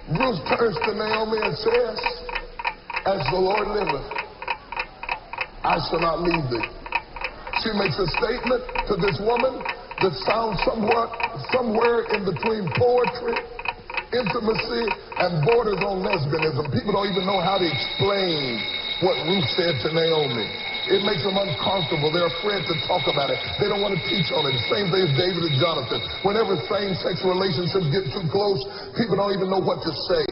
Ruth turns to Naomi and says, as the Lord liveth, I shall not leave thee. She makes a statement to this woman that sounds somewhere in between poetry, intimacy, and borders on lesbianism. People don't even know how to explain what Ruth said to Naomi. It makes them uncomfortable. They're afraid to talk about it. They don't want to teach on it. Same thing as David and Jonathan. Whenever same-sex relationships get too close, people don't even know what to say.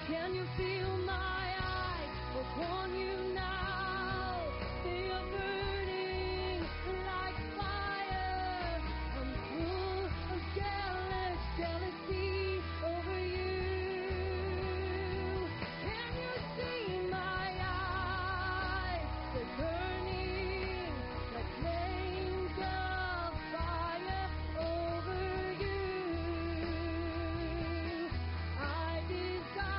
Can you feel my eyes upon you now? They are burning like fire. I'm full of jealousy over you. Can you see my eyes? They're burning like flames of fire over you. I desire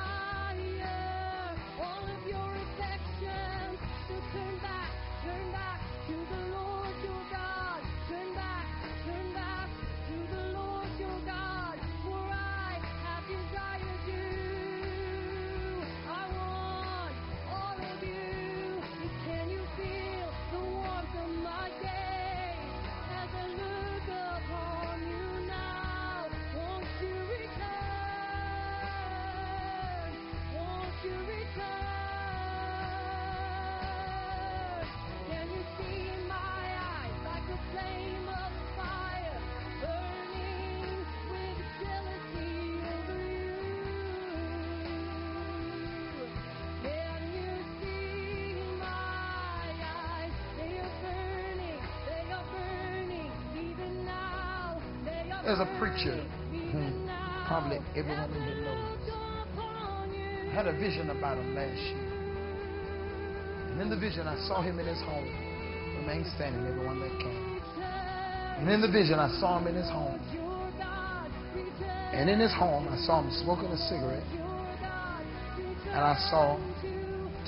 all of your affections to turn back to the Lord your God. Turn back to the Lord your God. For I have desired you. I want all of you. Can you feel the warmth of my gaze as I look upon you now? Won't you return? Won't you return? Can you see my eyes like a flame of fire burning with jealousy over you? Can you see my eyes? They are burning even now. There's a preacher who probably everyone in here knows. I had a vision about him last year. And in the vision, I saw him in his home. Remain standing, everyone that came. And in the vision, I saw him in his home. And in his home, I saw him smoking a cigarette. And I saw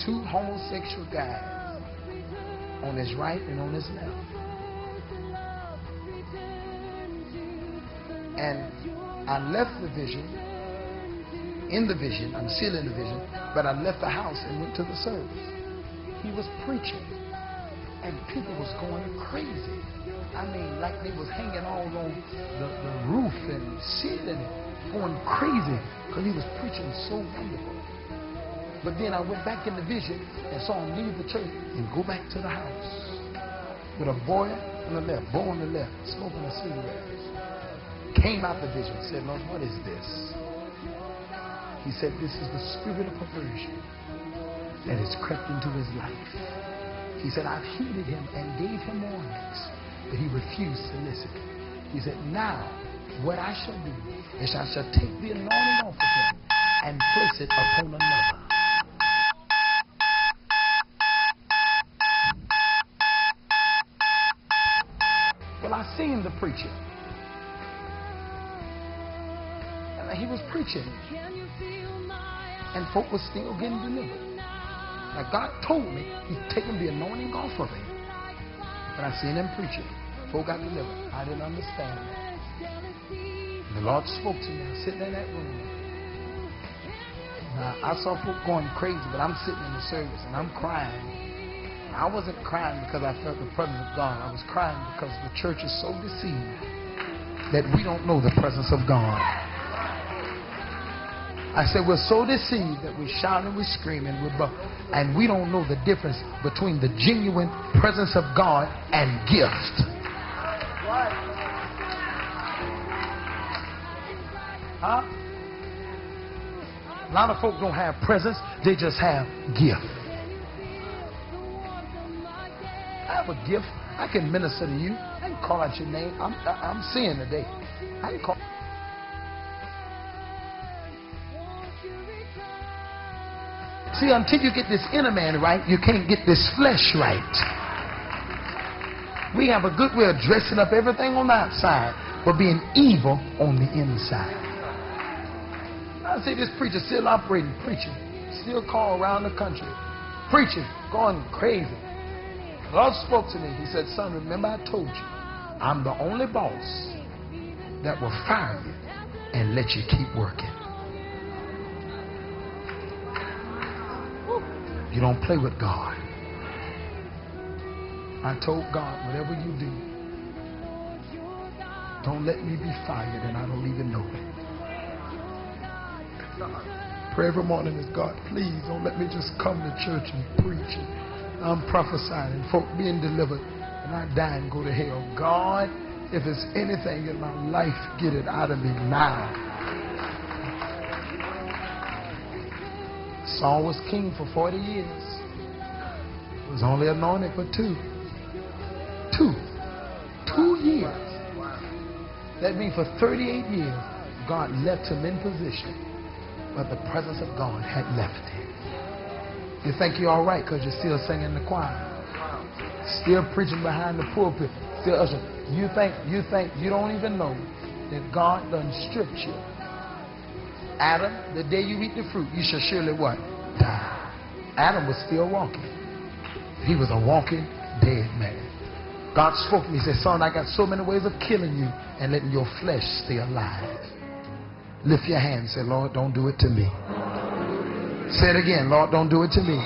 two homosexual guys on his right and on his left. And I left the vision. In the vision, I'm still in the vision, but I left the house and went to the service. He was preaching, and people was going crazy. I mean, like they was hanging all on the roof and sitting and going crazy because he was preaching so wonderful. But then I went back in the vision and saw him leave the church and go back to the house with a boy on the left, boy on the left, smoking a cigarette. Came out the vision, said, Lord, what is this? He said, this is the spirit of perversion that has crept into his life. He said, I've heeded him and gave him warnings, but he refused to listen. He said, now what I shall do is I shall take the anointing off of him and place it upon another. Well, I seen the preacher. And he was preaching. And folk was still getting delivered. Now God told me he's taking the anointing off of him. But I seen him preaching. Folk got delivered. I didn't understand that. The Lord spoke to me. I was sitting in that room. Now, I saw folk going crazy, but I'm sitting in the service and I'm crying. I wasn't crying because I felt the presence of God. I was crying because the church is so deceived that we don't know the presence of God. I said, we're so deceived that we shout and we scream and and we don't know the difference between the genuine presence of God and gift. Huh? A lot of folk don't have presence, they just have gift. I have a gift. I can minister to you. I can call out your name. I'm seeing today. I can call. See, until you get this inner man right, you can't get this flesh right. We have a good way of dressing up everything on the outside, but being evil on the inside. I see this preacher still operating, preaching, still called around the country, preaching, going crazy. The Lord spoke to me. He said, son, remember I told you, I'm the only boss that will fire you and let you keep working. You don't play with God. I told God, whatever you do, don't let me be fired and I don't even know it. Pray every morning is, God, please don't let me just come to church and preach and I'm prophesying and folk being delivered and I die and go to hell. God, if there's anything in my life, get it out of me now. Saul was king for 40 years. Was only anointed for 2 years. That means for 38 years, God left him in position, but the presence of God had left him. You think you're all right because you're still singing the choir, still preaching behind the pulpit, still ushering. You think you don't even know that God done stripped you. Adam, the day you eat the fruit, you shall surely what? Die. Adam was still walking. He was a walking dead man. God spoke to me. He said, son, I got so many ways of killing you and letting your flesh stay alive. Lift your hand and say, Lord, don't do it to me. Say it again, Lord, don't do it to me.